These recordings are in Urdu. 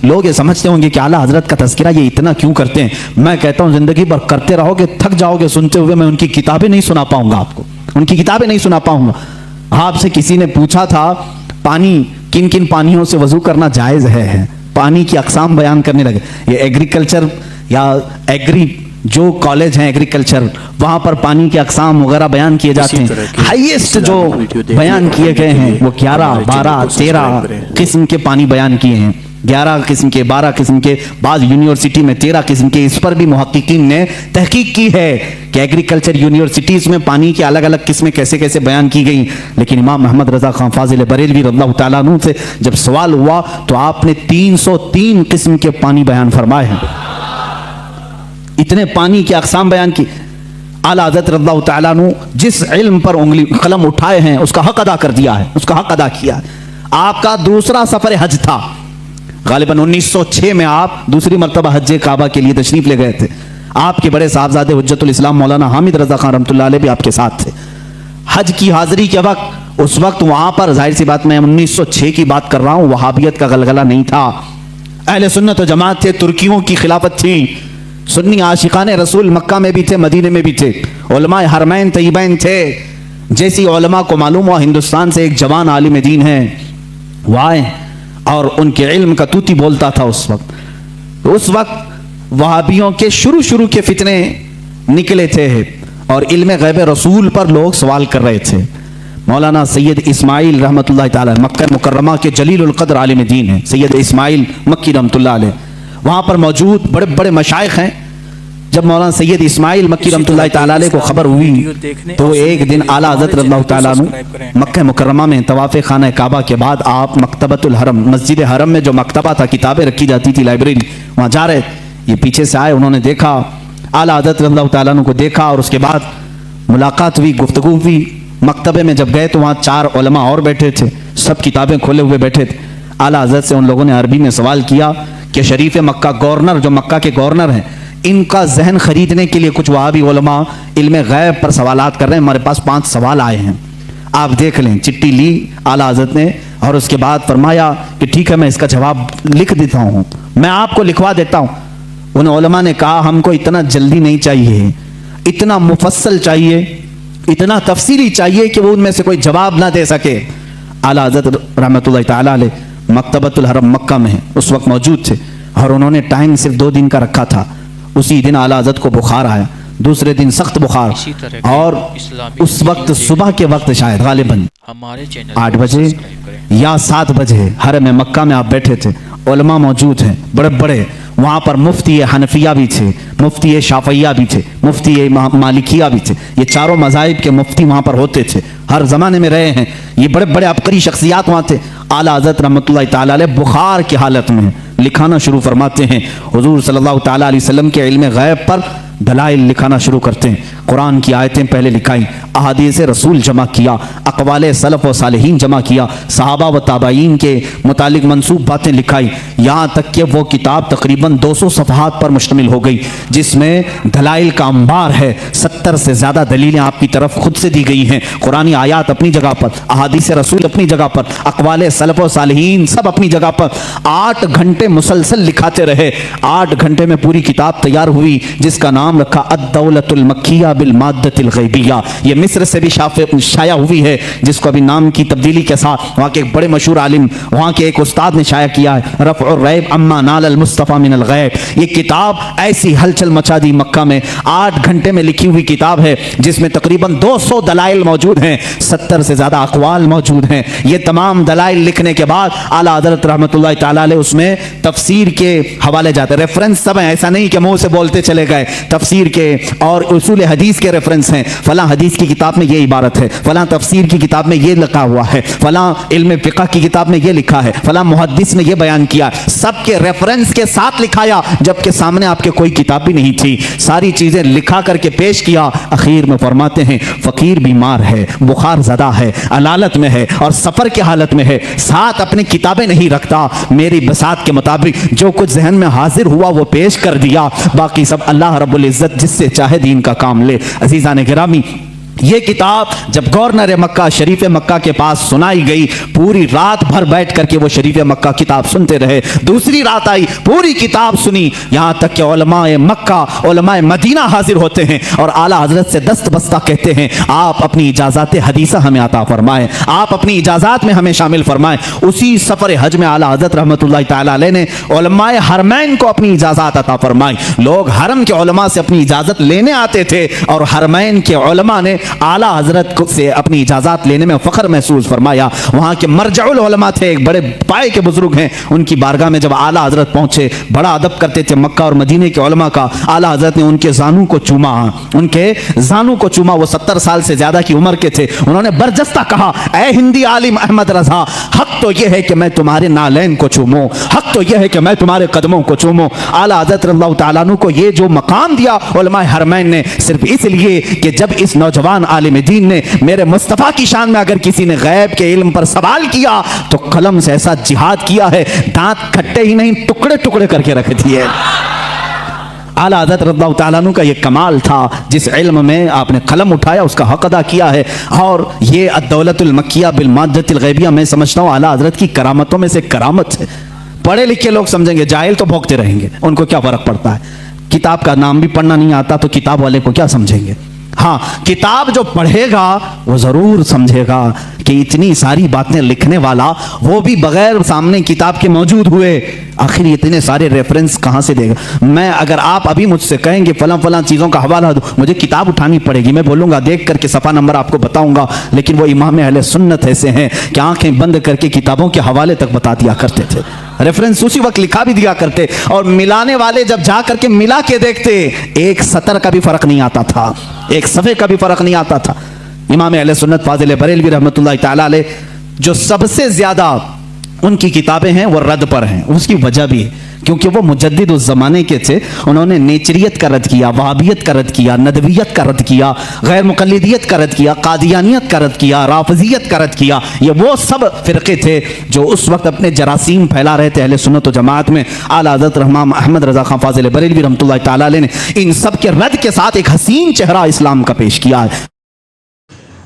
لوگ یہ سمجھتے ہوں گے کہ اعلیٰ حضرت کا تذکرہ یہ اتنا کیوں کرتے ہیں. میں کہتا ہوں زندگی بھر کرتے رہو گے تھک جاؤ گے سنتے ہوئے. میں ان کی کتابیں نہیں سنا پاؤں گا آپ کو, ان کی کتابیں نہیں سنا پاؤں گا. آپ سے کسی نے پوچھا تھا پانی کن کن پانیوں سے وضو کرنا جائز ہے, پانی کی اقسام بیان کرنے لگے. یہ ایگریکلچر یا ایگری جو کالج ہیں ایگریکلچر, وہاں پر پانی کے اقسام وغیرہ بیان کیے جاتے ہیں. ہائیسٹ جو بیان کیے گئے ہیں وہ 11, 12, 13 قسم کے پانی بیان کیے ہیں. 11 قسم کے, 12 قسم کے, بعض یونیورسٹی میں 13 قسم کے. اس پر بھی محققین نے تحقیق کی ہے کہ ایگریکلچر یونیورسٹیز میں پانی کی الگ الگ قسمیں کیسے کیسے بیان کی گئیں. لیکن امام محمد رضا خان فاضل بریلوی رضی اللہ تعالیٰ عنہ سے جب سوال ہوا تو آپ نے 303 قسم کے پانی بیان فرمائے ہیں. اتنے پانی کی اقسام بیان کی. اعلیٰ حضرت رضی اللہ تعالیٰ عنہ جس علم پر انگلی قلم اٹھائے ہیں اس کا حق ادا کر دیا ہے, اس کا حق ادا کیا ہے. آپ کا دوسرا سفر حج تھا, غالباً 1906 میں آپ دوسری مرتبہ حج کعبہ کے لیے تشریف لے گئے تھے. آپ کے بڑے صاحبزادے حجت الاسلام مولانا حامد رضا خان رحمۃ اللہ علیہ بھی آپ کے ساتھ تھے. حج کی حاضری کے وقت اس وقت وہاں پر ظاہر سی بات میں 1906 کی بات کر رہا ہوں, وہابیت کا غلغلہ نہیں تھا. اہل سنت و جماعت تھے, ترکیوں کی خلافت تھی. سنی عاشقان رسول مکہ میں بھی تھے, مدینے میں بھی تھے. علماء حرمین طیبین تھے. جیسی علماء کو معلوم ہوا ہندوستان سے ایک جوان عالم دین ہے وہ آئے اور ان کے علم کا توتی بولتا تھا. اس وقت وہابیوں کے شروع کے فتنے نکلے تھے اور علم غیب رسول پر لوگ سوال کر رہے تھے. مولانا سید اسماعیل رحمۃ اللہ تعالی مکہ مکرمہ کے جلیل القدر عالم دین ہیں, سید اسماعیل مکی رحمۃ اللہ علیہ, وہاں پر موجود بڑے بڑے مشائخ ہیں. جب مولانا سید اسماعیل مکی رحمۃ اللہ تعالی علیہ کو خبر ہوئی تو ایک دن اعلیٰ حضرت رضی اللہ تعالیٰ عنہ مکہ مکرمہ میں طواف خانہ کعبہ کے بعد آپ مکتبۃ الحرم, مسجد حرم میں جو مکتبہ تھا, کتابیں رکھی جاتی تھی, لائبریری, وہاں جا رہے. یہ پیچھے سے آئے, انہوں نے دیکھا اعلیٰ حضرت رضی اللہ تعالیٰ عنہ کو دیکھا اور اس کے بعد ملاقات ہوئی, گفتگو ہوئی. مکتبے میں جب گئے تو وہاں 4 علماء اور بیٹھے تھے, سب کتابیں کھولے ہوئے بیٹھے تھے. اعلیٰ حضرت سے ان لوگوں نے عربی میں سوال کیا کہ شریف مکہ گورنر, جو مکہ کے گورنر ہیں, ان کا ذہن خریدنے کے لیے کچھ وہابی علماء علم غیب پر سوالات کر رہے ہیں, ہمارے پاس 5 سوال آئے ہیں, آپ دیکھ لیں. چٹھی لی اعلیٰ حضرت نے اور اس کے بعد فرمایا کہ ٹھیک ہے میں اس کا جواب لکھ دیتا ہوں, میں آپ کو لکھوا دیتا ہوں. ان علماء نے کہا ہم کو اتنا جلدی نہیں چاہیے, اتنا مفصل چاہیے, اتنا تفصیلی چاہیے کہ وہ ان میں سے کوئی جواب نہ دے سکے. اعلیٰ حضرت رحمۃ اللہ تعالیٰ علیہ مکتبۃ الحرم مکہ میں اس وقت موجود تھے اور انہوں نے ٹائم صرف 2 دن کا رکھا تھا. اسی دن اعلیٰ حضرت کو بخار آیا, دوسرے دن سخت بخار, اور اس وقت صبح کے وقت شاید غالباً 8 بجے یا 7 بجے حرم مکہ میں آپ بیٹھے تھے. علماء موجود ہیں بڑے بڑے, وہاں پر مفتی حنفیہ بھی تھے, مفتی شافعیہ بھی تھے, مفتی مالکیہ بھی تھے. یہ چاروں مذاہب کے مفتی وہاں پر ہوتے تھے, ہر زمانے میں رہے ہیں. یہ بڑے بڑے عبقری شخصیات وہاں تھے. اعلیٰ حضرت رحمۃ اللہ تعالیٰ علیہ بخار کی حالت میں لکھانا شروع فرماتے ہیں. حضور صلی اللہ تعالیٰ علیہ وسلم کے علم غیب پر دلائل لکھانا شروع کرتے ہیں. قرآن کی آیتیں پہلے لکھائیں, احادیث رسول جمع کیا, اقوال سلف و صالحین جمع کیا, صحابہ و تابعین کے متعلق منسوب باتیں لکھائی, یہاں تک کہ وہ کتاب تقریباً 200 صفحات پر مشتمل ہو گئی جس میں دلائل کا انبار ہے. 70 سے زیادہ دلیلیں آپ کی طرف خود سے دی گئی ہیں. قرآنی آیات اپنی جگہ پر, احادیث رسول اپنی جگہ پر, اقوال سلف و صالحین سب اپنی جگہ پر. 8 گھنٹے مسلسل لکھاتے رہے. 8 گھنٹے میں پوری کتاب تیار ہوئی جس کا نام رکھا الدولۃ المکیہ بالمادۃ الغیبیہ. یہ مصر سے بھی شائع ہوئی ہے, جس کو ابھی نام کی تبدیلی کے ساتھ وہاں کے ایک بڑے مشہور عالم, وہاں کے ایک استاد نے شائع کیا ہے, رفع الریب اما نال المصطفیٰ من الغیب. یہ کتاب ایسی ہلچل مچا دی مکہ میں. 8 گھنٹے میں لکھی ہوئی کتاب ہے جس میں تقریباً 200 دلائل موجود ہیں, 70 سے زیادہ اقوال موجود ہیں. یہ تمام دلائل لکھنے کے بعد اعلیٰ حضرت رحمۃ اللہ تعالیٰ علیہ اس میں تفسیر کے حوالے جاتے, ریفرنس سب ہیں, ایسا نہیں کہ منہ سے بولتے چلے گئے. تفسیر کے اور اصول حدیث کے ریفرنس ہیں, فلاں حدیث کی کتاب میں یہ عبارت ہے, فلاں تفسیر کی کتاب میں یہ لکھا ہوا ہے, فلاں علم فقہ کی کتاب میں یہ لکھا ہے, فلاں محدث نے یہ بیان کیا. سب کے ریفرنس کے ساتھ لکھایا, جبکہ سامنے آپ کے کوئی کتاب بھی نہیں تھی. ساری چیزیں لکھا کر کے پیش کیا. اخیر میں فرماتے ہیں فقیر بیمار ہے, بخار زدہ ہے, علالت میں ہے اور سفر کی حالت میں ہے, ساتھ اپنی کتابیں نہیں رکھتا. میری بساط کے مطابق جو کچھ ذہن میں حاضر ہوا وہ پیش کر دیا, باقی سب اللہ رب العزت جس سے چاہے دین کا کام لے. عزیزان گرامی, یہ کتاب جب گورنر مکہ شریف مکہ کے پاس سنائی گئی، پوری رات بھر بیٹھ کر کے وہ شریف مکہ کتاب سنتے رہے۔ دوسری رات آئی، پوری کتاب سنی، یہاں تک کہ علماء مکہ، علماء مدینہ حاضر ہوتے ہیں اور اعلیٰ حضرت سے دست بستہ کہتے ہیں آپ اپنی اجازات حدیثہ ہمیں عطا فرمائیں، آپ اپنی اجازات میں ہمیں شامل فرمائیں۔ اسی سفر حج میں اعلیٰ حضرت رحمۃ اللہ تعالی علیہ نے علماء حرمین کو اپنی اجازات عطا فرمائی۔ لوگ حرم کے علماء سے اپنی اجازت لینے آتے تھے اور حرمین کے علماء نے اعلیٰ حضرت سے اپنی اجازات لینے میں فخر محسوس فرمایا۔ وہاں کے مرجع العلماء تھے، ایک بڑے پائے کے بزرگ ہیں، ان کی بارگاہ میں جب اعلیٰ حضرت پہنچے، بڑا ادب کرتے تھے مکہ اور مدینے کے علماء کا، اعلیٰ حضرت نے ان کے زانوں کو چوما، ان کے زانوں کو چوما۔ وہ 70 سال سے زیادہ کی عمر کے تھے۔ انہوں نے برجستہ کہا اے ہندی عالم احمد رضا، حق تو یہ ہے کہ میں تمہارے نالین کو چوموں، حق تو یہ ہے کہ میں تمہارے قدموں کو چوموں۔ اعلیٰ حضرت رضی اللہ تعالیٰ عنہ کو یہ جو مقام دیا علماء حرمین نے، صرف اس لیے کہ جب اس نوجوان عالم دین نے میرے مصطفیٰ کی شان میں اگر کسی نے غیب کے علم پر سوال کیا تو قلم سے ایسا جہاد کیا ہے، دانت کھٹے ہی نہیں ٹکڑے ٹکڑے کر کے رکھ دیے۔ اعلیٰ حضرت رضی اللہ تعالیٰ عنہ کا یہ کمال تھا، جس علم میں آپ نے قلم اٹھایا اس کا حق ادا کیا ہے۔ اور یہ الدولت المکیہ بالمادۃ الغیبیہ میں سمجھتا ہوں اعلیٰ حضرت کی کرامتوں میں سے کرامت ہے۔ پڑھے لکھے لوگ سمجھیں گے، جاہل تو بھوکتے رہیں گے، ان کو کیا فرق پڑتا ہے، کتاب کا نام بھی پڑھنا نہیں آتا تو کتاب والے کو کیا سمجھیں گے۔ ہاں، کتاب جو پڑھے گا وہ ضرور سمجھے گا کہ اتنی ساری باتیں لکھنے والا وہ بھی بغیر سامنے کتاب کے موجود ہوئے، آخر اتنے سارے ریفرنس کہاں سے دے گا۔ میں اگر آپ ابھی مجھ سے کہیں گے فلاں فلاں چیزوں کا حوالہ دو، مجھے کتاب اٹھانی پڑے گی، میں بولوں گا دیکھ کر کے صفحہ نمبر آپ کو بتاؤں گا، لیکن وہ امام اہل سنت ایسے ہیں کہ آنکھیں بند کر کے کتابوں کے حوالے تک بتا دیا کرتے تھے، ریفرنس اسی وقت لکھا بھی دیا کرتے، اور ملانے والے جب جا کر کے ملا کے دیکھتے ایک سطر کا بھی فرق نہیں آتا تھا، ایک صفحے کا بھی فرق نہیں آتا تھا۔ امام اہل سنت فاضل بریلوی رحمۃ اللہ تعالی علیہ جو سب سے زیادہ ان کی کتابیں ہیں وہ رد پر ہیں، اس کی وجہ بھی ہے کیونکہ وہ مجدد اس زمانے کے تھے۔ انہوں نے نیچریت کا رد کیا، وہابیت کا رد کیا، ندویت کا رد کیا، غیر مقلدیت کا رد کیا، قادیانیت کا رد کیا، رافضیت کا رد کیا۔ یہ وہ سب فرقے تھے جو اس وقت اپنے جراثیم پھیلا رہے تھے اہل سنت و جماعت میں۔ اعلیٰ حضرت امام احمد رضا خان فاضل بریلوی رحمۃ اللہ تعالی علیہ نے ان سب کے رد کے ساتھ ایک حسین چہرہ اسلام کا پیش کیا ہے۔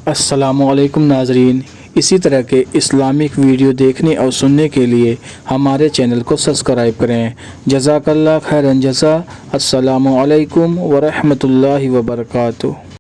السلام علیکم ناظرین، اسی طرح کے اسلامک ویڈیو دیکھنے اور سننے کے لیے ہمارے چینل کو سبسکرائب کریں۔ جزاک اللہ خیرن جزا۔ السلام علیکم ورحمۃ اللہ وبرکاتہ۔